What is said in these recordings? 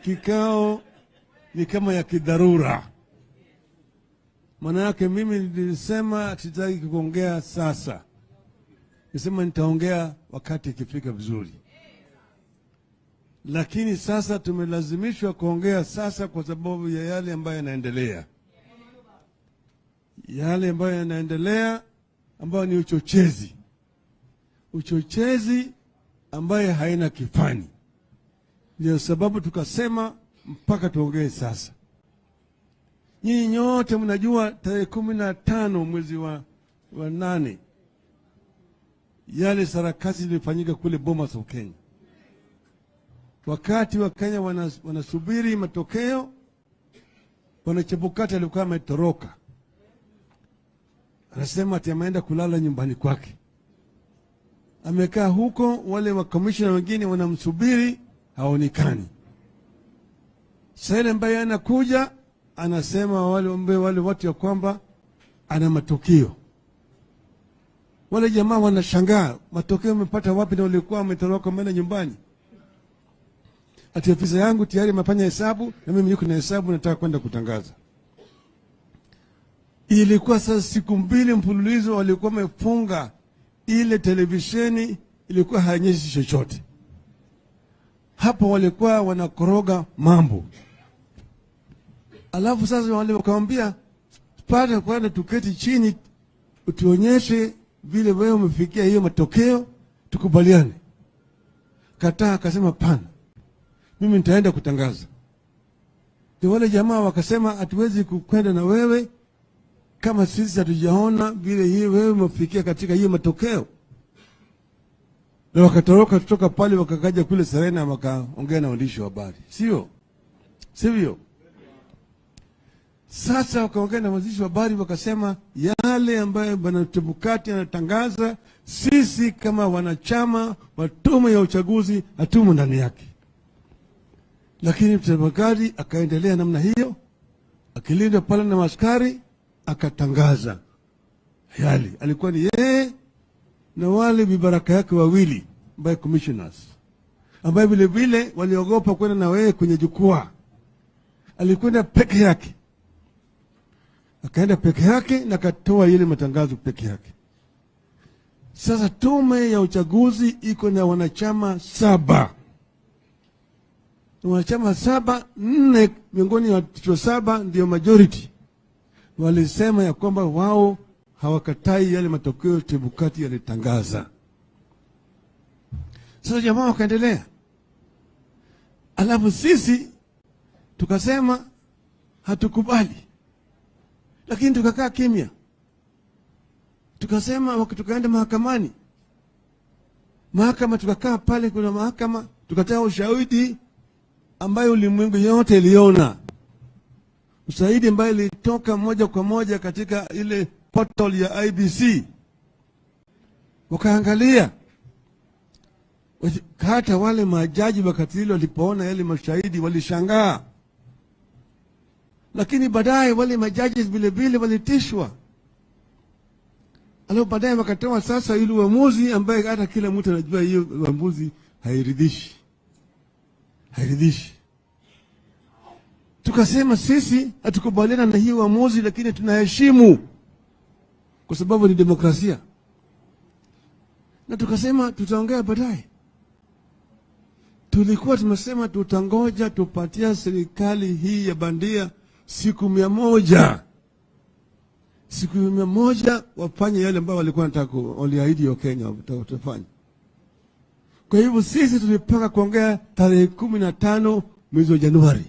kikao ni kama ya kidharura. Maana yake mimi nilisema sitaki kuongea sasa. Nisema nitaongea wakati ikifika vizuri. Lakini sasa tumelazimishwa kuongea sasa kwa sababu ya yale ambayo yanaendelea. Yale ambayo yanaendelea ambayo ni uchochezi. Uchochezi ambaye haina kifani. Ndio sababu tukasema mpaka tuongee sasa. Nyinyi nyote mnajua tarehe 15 mwezi wa 8 yale sarakasi ilifanyika kule Bomas of Kenya. Wakati wa Kenya wanasubiri matokeo, Bwana Chebukati alikuwa ametoroka. Anasema ati ameenda kulala nyumbani kwake. Amekaa huko, wale wa commissioner wengine wanamsubiri, haonekani. Sasa ambaye anakuja anasema wale watu ya kwamba ana matokeo. Wale jamaa wanashangaa, matokeo umepata wapi na walikuwa wametoroka mbele nyumbani? Ati ofisa yangu tayari imefanya hesabu na mimi niko na hesabu nataka kwenda kutangaza. Ilikuwa sasa siku 2 mfululizo walikuwa wamefunga ile televisheni, ilikuwa haionyeshi chochote. Hapo walikuwa wanakoroga mambo. Alafu sasa wale wakamwambia pale kwenda tuketi chini utuonyeshe vile wewe umefikia hiyo matokeo tukubaliane. Kataa, akasema pana. Mimi nitaenda kutangaza. Ndio wale jamaa wakasema hatuwezi kwenda na wewe kama sisi hatujaona vile hiyo wewe umefikia katika hiyo matokeo. Na wakatoroka kutoka pale wakakaja kule Serena wakaongea na waandishi wa habari. Sivyo? Sasa wakaongea na waandishi wa habari wakasema yale ambayo Bwana Chebukati anatangaza sisi kama wanachama wa tume ya uchaguzi hatumo ndani yake. Lakini Chebukati akaendelea namna hiyo, akilindwa pale na askari, akatangaza yale. Alikuwa ni yeye na wale vibaraka yake wawili by commissioners, ambaye vile vile waliogopa kwenda na wewe kwenye jukwaa. Alikwenda peke yake. Akaenda peke yake na katoa ile matangazo peke yake. Sasa tume ya uchaguzi iko na wanachama 7. Wanachama 7, 4 miongoni ya 7 ndio majority. Walisema ya kwamba wao hawakatai yale matokeo Chebukati yalitangaza. Sasa jamaa wakaendelea. Alafu sisi tukasema hatukubali. Lakini tukakaa kimya. Tukasema tukaenda mahakamani. Mahakama tukakaa pale, kuna mahakama tukatoa ushahidi ambayo ulimwengu yote iliona. Ushahidi ambayo ilitoka moja kwa moja katika ile portal ya IBC. Wakaangalia. Hata wale majaji wakati ile walipoona yale mashahidi walishangaa. Lakini baadaye wale majaji vile vile walitishwa. Alafu baadaye wakatoa sasa ile uamuzi ambaye hata kila mtu anajua hiyo uamuzi hairidhishi. Tukasema sisi hatukubaliana na hiyo uamuzi, lakini tunaheshimu kwa sababu ni demokrasia. Na tukasema tutaongea baadaye. Tulikuwa tumesema tutangoja tupatia serikali hii ya bandia siku 100. Siku 100 wafanye yale ambayo walikuwa wanataka, waliahidi wa Kenya watafanya. Kwa hivyo sisi tulipanga kuongea tarehe 15 mwezi wa Januari.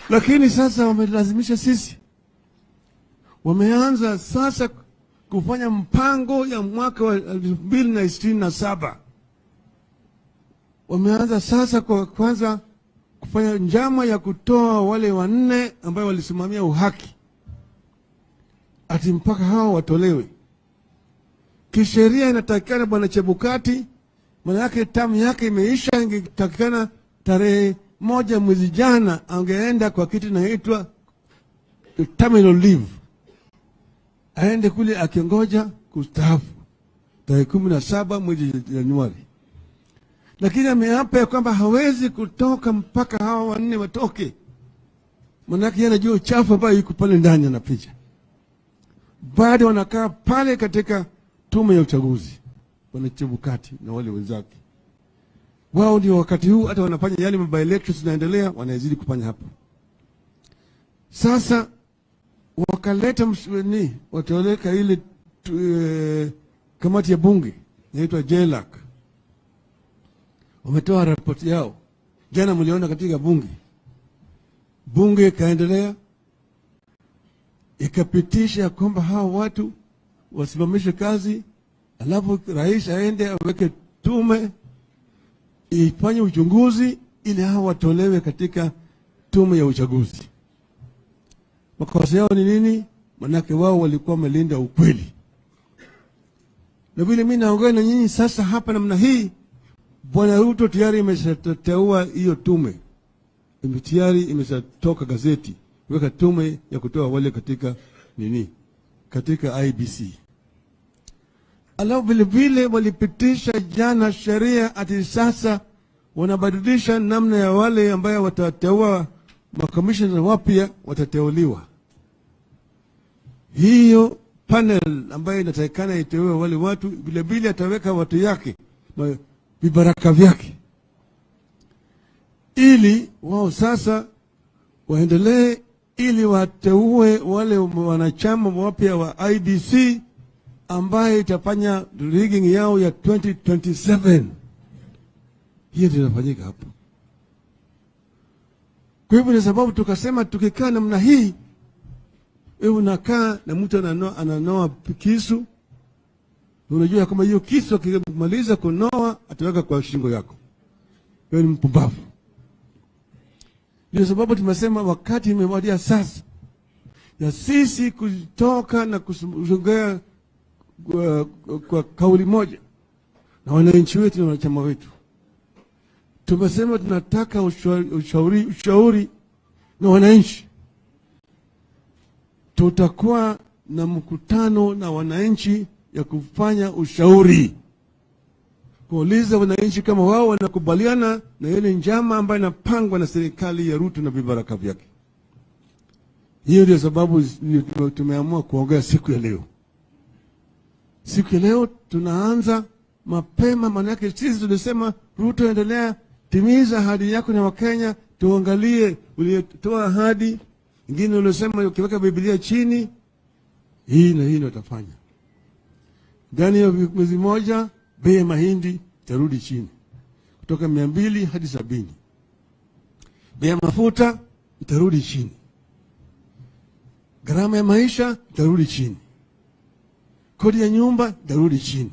Lakini sasa wamelazimisha sisi. Wameanza sasa kufanya mpango ya mwaka wa 2027. Wameanza sasa kwa kwanza kufanya njama ya kutoa wale 4 ambao walisimamia uhaki. Ati mpaka hao watolewe. Kisheria inatakikana Bwana Chebukati, maana yake tamu yake imeisha, ingetakikana tarehe 1 mwezi jana angeenda kwa kitu inaitwa terminal leave. Aende kule akingoja kustaafu tarehe 17 mwezi Januari. lakini ameapa ya kwamba hawezi kutoka mpaka hawa wanne watoke. Manake yeye anajua uchafu ambao yuko pale ndani anapicha. Bado wanakaa pale katika tume ya uchaguzi, Chebukati na wale wenzake. Wao ndio wakati huu hata wanafanya yale by elections zinaendelea, wanazidi kufanya hapo. Sasa wakaleta mswini, wataweka ile kamati ya bunge inaitwa JLAC. Wametoa ripoti yao. Jana mliona katika bunge ikaendelea, ikapitisha kwamba hao watu wasimamishe kazi, alafu rais aende aweke tume ifanye uchunguzi ili hao watolewe katika tume ya uchaguzi. Makosa yao ni nini? Manake wao walikuwa wamelinda ukweli. Na vile mimi naongea na nyinyi sasa hapa namna hii, Bwana Ruto tayari imeshateua hiyo tume. Tayari imeshatoka gazeti, weka tume ya kutoa wale katika katika IBC. Alafu vile vile walipitisha jana sheria ati sasa wanabadilisha namna ya wale ambao watateua makomishona wapya watateuliwa. Hiyo panel ambayo inatakikana iteue wale watu, vile vile ataweka watu yake, vibaraka vyake, ili wao sasa waendelee, ili wateue wale wanachama wapya wa IBC ambaye itafanya rigging yao ya 2027. Hiyo ndio inafanyika hapo. Kwa hivyo ni sababu tukasema tukikaa namna hii, wewe unakaa na mtu ananoa kisu, unajua kama hiyo kisu akimaliza kunoa ataweka kwa shingo yako, wewe ni mpumbavu. Ndio sababu tumesema wakati imewadia sasa ya sisi kutoka na kusongea kwa kauli moja na wananchi wetu na wanachama wetu. Tumesema tunataka ushauri na wananchi. Tutakuwa na mkutano na wananchi ya kufanya ushauri, kuuliza wananchi kama wao wanakubaliana na ile njama ambayo inapangwa na serikali ya Ruto na vibaraka vyake. Hiyo ndio sababu tumeamua kuongea siku ya leo. Siku ya leo tunaanza mapema, manake sisi tulisema Ruto, endelea, timiza ahadi yako na Wakenya, tuangalie ulitoa ahadi ingine ulisema ukiweka Biblia chini, hii na hii ndio utafanya. Ndani ya mwezi moja bei ya mahindi itarudi chini kutoka 200 hadi 70. Bei ya mafuta itarudi chini. Gharama ya maisha itarudi chini. Kodi ya nyumba itarudi chini.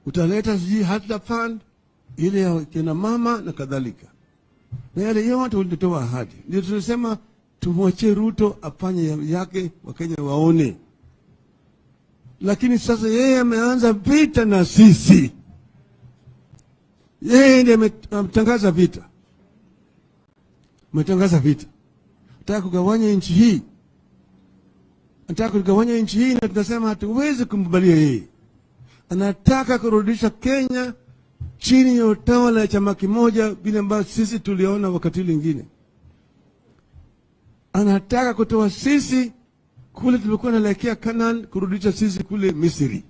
Utaleta hata fund ile ya kina mama na kadhalika. Na yale yote ulitoa ahadi. Ndio tunasema tumwache Ruto afanye yake, Wakenya waone. Lakini sasa yeye ameanza vita na sisi. Yeye ndiye ametangaza vita. Ametangaza vita. Anataka kugawanya nchi hii. Anataka kugawanya nchi hii, na tunasema hatuwezi kumkubalia yeye. Anataka kurudisha Kenya chini ya utawala ya chama kimoja, vile ambavyo sisi tuliona wakati mwingine. Anataka kutoa sisi kule tulikuwa naelekea Canaan, kurudisha sisi kule Misri.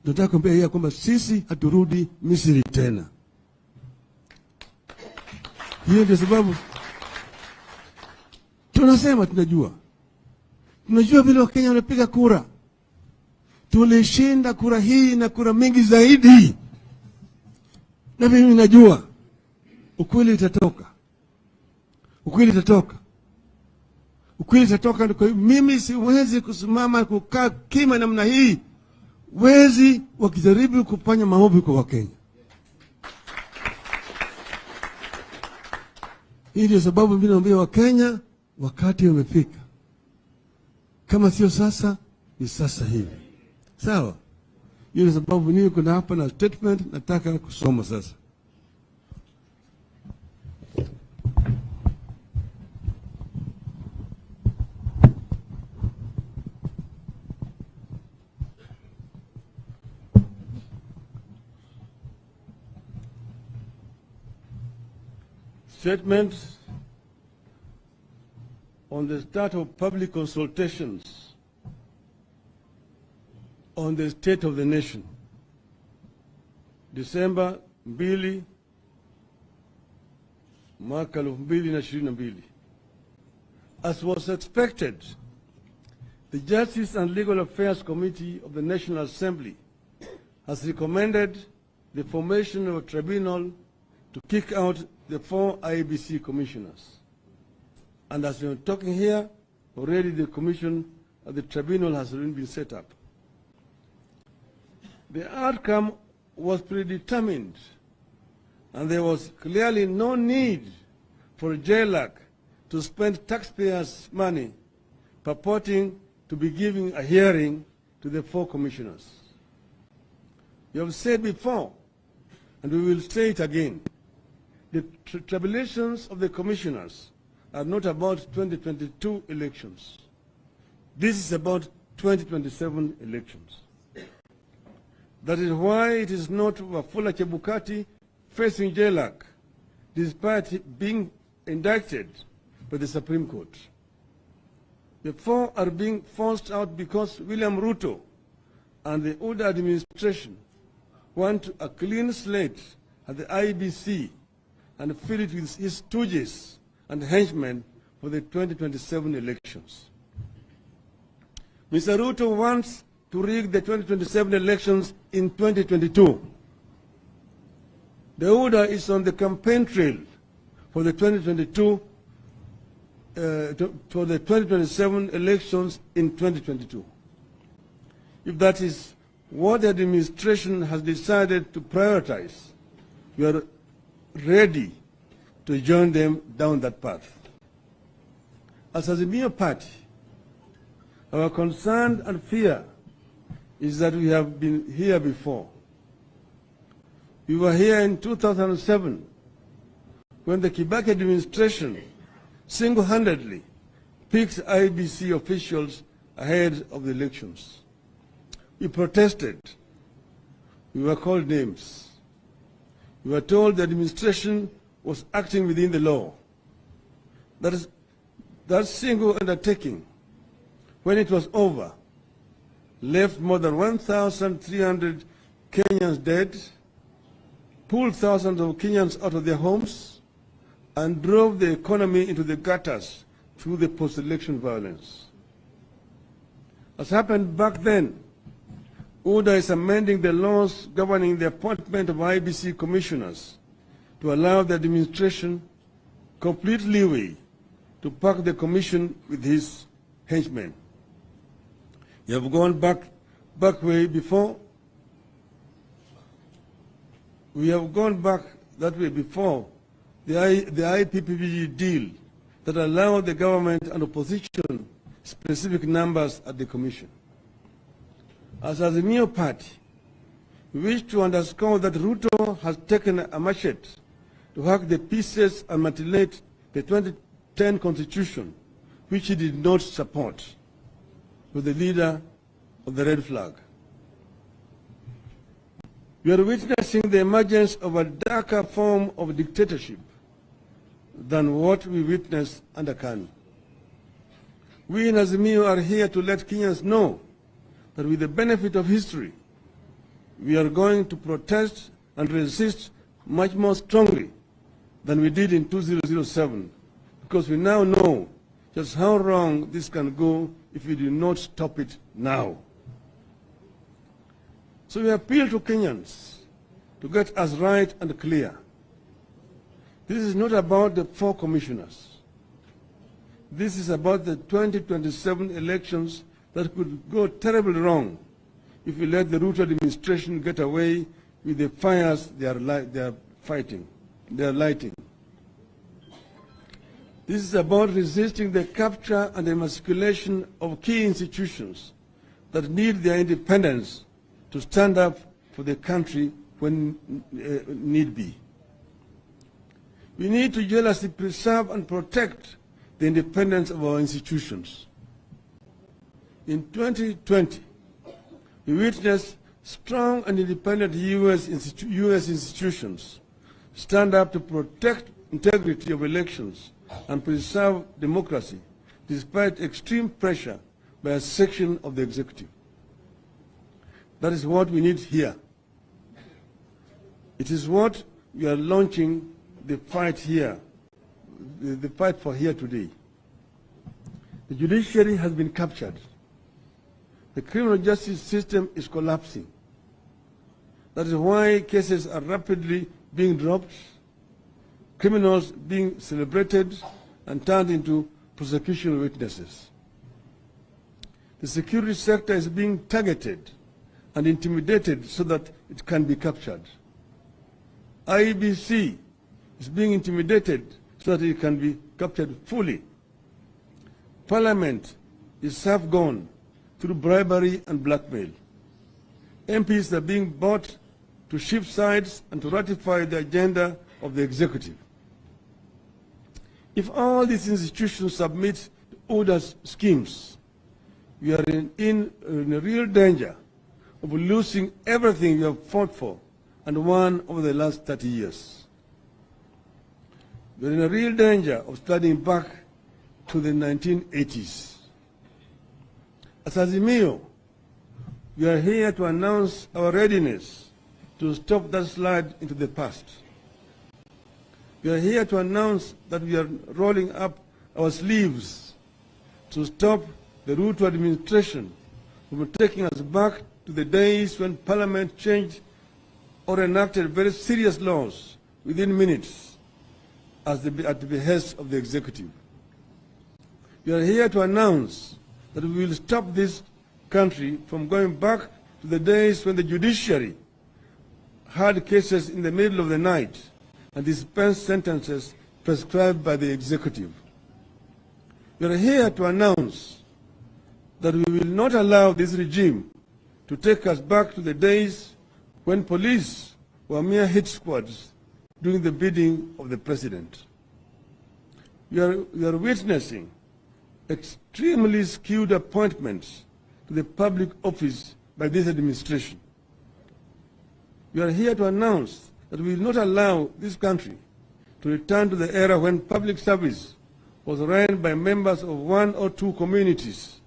Nataka kumwambia yeye kwamba sisi haturudi Misri tena. Hiyo ndio sababu tunasema tunajua vile Wakenya wanapiga kura. Tulishinda kura hii na kura mingi zaidi. Na mimi najua ukweli itatoka. Ukweli itatoka. Ukweli itatoka. Kwa hiyo mimi siwezi kusimama kukaa kima namna hii. Wezi wakijaribu kufanya maovu kwa Wakenya. Hii ndio sababu mimi naambia Wakenya wakati umefika. Kama sio sasa, ni sasa hivi. Sawa? Hiyo ndio sababu niko hapa na statement nataka kusoma sasa. Statement on the start of public consultations on the state of the nation, December 2 mwaka 2022. As was expected, the Justice and Legal Affairs Committee of the National Assembly has recommended the formation of a tribunal to kick out the 4 IEBC commissioners. And as we are talking here, already the tribunal has already been set up. The outcome was predetermined, and there was clearly no need for JLAC to spend taxpayers' money purporting to be giving a hearing to the 4 commissioners. We have said before, and we will say it again, the tribulations of the commissioners are not about 2022 elections. This is about 2027 elections. That is why it is not Wafula Chebukati facing JLAC, despite being indicted by the Supreme Court. The 4 are being forced out because William Ruto and the Oda administration want a clean slate at the IEBC and fill it with his stooges and henchmen for the 2027 elections. Mr. Ruto wants to rig the 2027 elections in 2022. The Oda is on the campaign trail for the 2027 elections in 2022. If that is what the administration has decided to prioritize, we are ready to join them down that path. As a mere party, our concern and fear is that we have been here before. We were here in 2007 when the Kibaki administration single-handedly picked IEBC officials ahead of the elections. We protested. We were called names. We were told the administration was acting within the law. That single undertaking, when it was over, left more than 1,300 Kenyans dead, pulled thousands of Kenyans out of their homes, and drove the economy into the gutters through the post-election violence. As happened back then, Oda is amending the laws governing the appointment of IEBC commissioners to allow the administration complete leeway to pack the commission with his henchmen. You have gone back way before. We have gone back that way before the IPPG deal that allowed the government and opposition specific numbers at the commission. As a mere party, we wish to underscore that Ruto has taken a machete to hack the pieces and mutilate the 2010 constitution, which he did not support, with the leader of the red flag. We are witnessing the emergence of a darker form of dictatorship than what we witnessed under KANU. We in Azimio are here to let Kenyans know that with the benefit of history, we are going to protest and resist much more strongly than we did in 2007, because we now know just how wrong this can go if we do not stop it now. So we appeal to Kenyans to get us right and clear. This is not about the 4 commissioners. This is about the 2027 elections that could go terribly wrong if we let the Ruto administration get away with the fires they are lighting. This is about resisting the capture and emasculation of key institutions that need their independence to stand up for the country when need be. We need to jealously preserve and protect the independence of our institutions. In 2020, we witnessed strong and independent U.S. institutions stand up to protect integrity of elections and preserve democracy despite extreme pressure by a section of the executive. That is what we need here. It is what we are launching the fight here, the fight for here today. The judiciary has been captured. The criminal justice system is collapsing. That is why cases are rapidly being dropped, criminals being celebrated and turned into prosecution witnesses. The security sector is being targeted and intimidated so that it can be captured. IEBC is being intimidated so that it can be captured fully. Parliament is half gone through bribery and blackmail. MPs are being bought to shift sides and to ratify the agenda of the executive. If all these institutions submit to Odinga'S schemes, we are in a real danger of losing everything we have fought for and won over the last 30 years. We are in a real danger of starting back to the 1980s. As Azimio, we are here to announce our readiness to stop that slide into the past. We are here to announce that we are rolling up our sleeves to stop the Ruto administration from taking us back to the days when Parliament changed or enacted very serious laws within minutes at the behest of the executive. We are here to announce that we will stop this country from going back to the days when the judiciary had cases in the middle of the night and dispensed sentences prescribed by the executive. We are here to announce that we will not allow this regime to take us back to the days when police were mere hit squads doing the bidding of the president. We are witnessing extremely skewed appointments to the public office by this administration. We are here to announce that we will not allow this country to return to the era when public service was run by members of one or two communities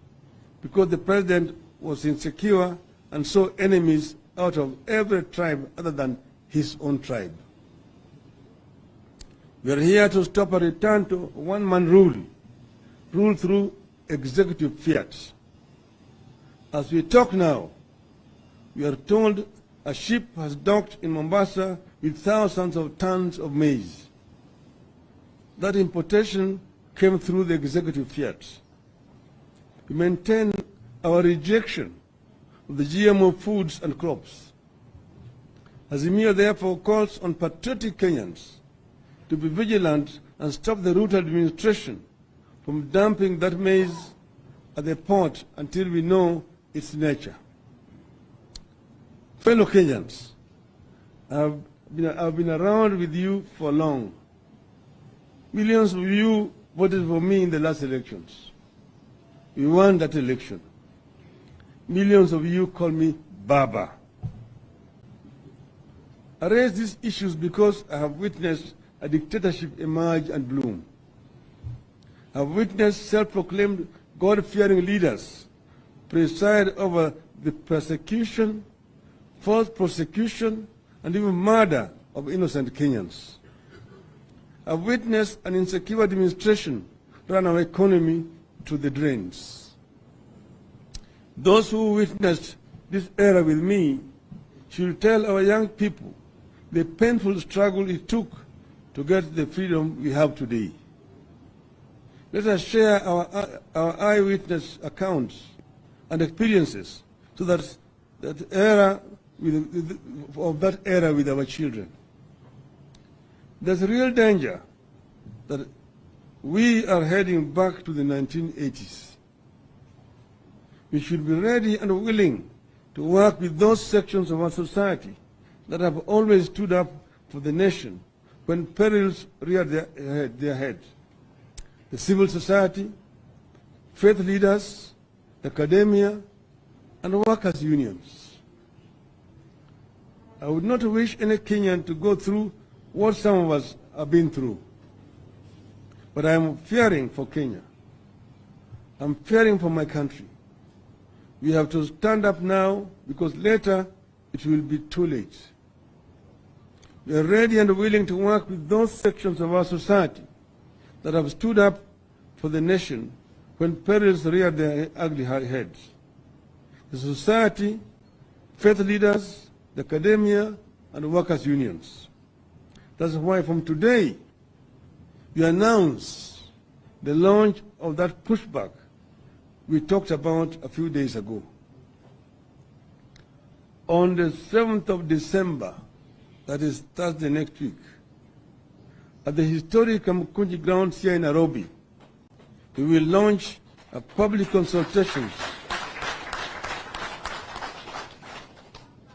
because the president was insecure and saw enemies out of every tribe other than his own tribe. We are here to stop a return to one-man rule through executive fiat. As we talk now, we are told a ship has docked in Mombasa with thousands of tons of maize. That importation came through the executive fiat. We maintain our rejection of the GMO foods and crops. Azimio therefore calls on patriotic Kenyans to be vigilant and stop the Ruto administration from dumping that maize at the port until we know its nature. Fellow Kenyans, I've been around with you for long. Millions of you voted for me in the last elections. We won that election. Millions of you call me Baba. I raise these issues because I have witnessed a dictatorship emerge and bloom. I have witnessed self-proclaimed God-fearing leaders preside over the persecution, false prosecution, and even murder of innocent Kenyans. I have witnessed an insecure administration run our economy to the drains. Those who witnessed this era with me should tell our young people the painful struggle it took to get the freedom we have today. Let us share our eyewitness accounts and experiences so that that era with our children. There's a real danger that we are heading back to the 1980s. We should be ready and willing to work with those sections of our society that have always stood up for the nation when perils reared their head. The civil society, faith leaders, academia, and workers' unions. I would not wish any Kenyan to go through what some of us have been through. But I'm fearing for Kenya. I'm fearing for my country. We have to stand up now because later it will be too late. We are ready and willing to work with those sections of our society that have stood up for the nation when perils reared their ugly heads. The society, faith leaders, the academia, and workers' unions. That's why from today, we announce the launch of that pushback we talked about a few days ago. On the 7th of December, that is Thursday next week, at the historic Kamukunji grounds here in Nairobi, we will launch a public consultation.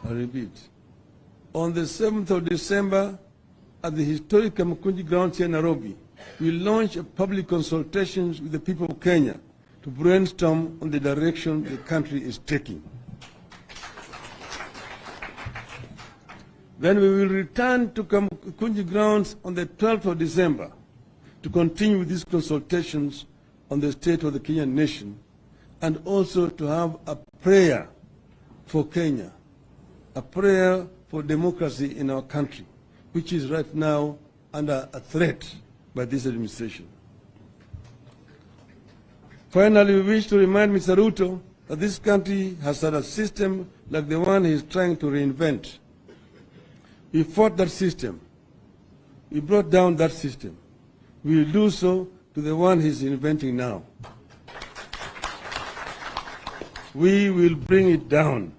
I repeat, on the 7th of December, at the historic Kamukunji grounds here in Nairobi, we will launch a public consultation with the people of Kenya to brainstorm on the direction the country is taking. Then we will return to Kamukunji grounds on the 12th of December to continue with these consultations on the state of the Kenyan nation and also to have a prayer for Kenya, a prayer for democracy in our country, which is right now under a threat by this administration. Finally, we wish to remind Mr. Ruto that this country has had a system like the one he is trying to reinvent. We fought that system. We brought down that system. We will do so to the one he's inventing now. We will bring it down.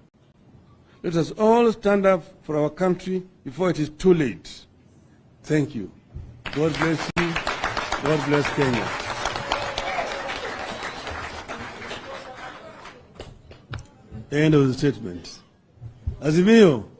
Let us all stand up for our country before it is too late. Thank you. God bless you. God bless Kenya. End of the statement. Azimio.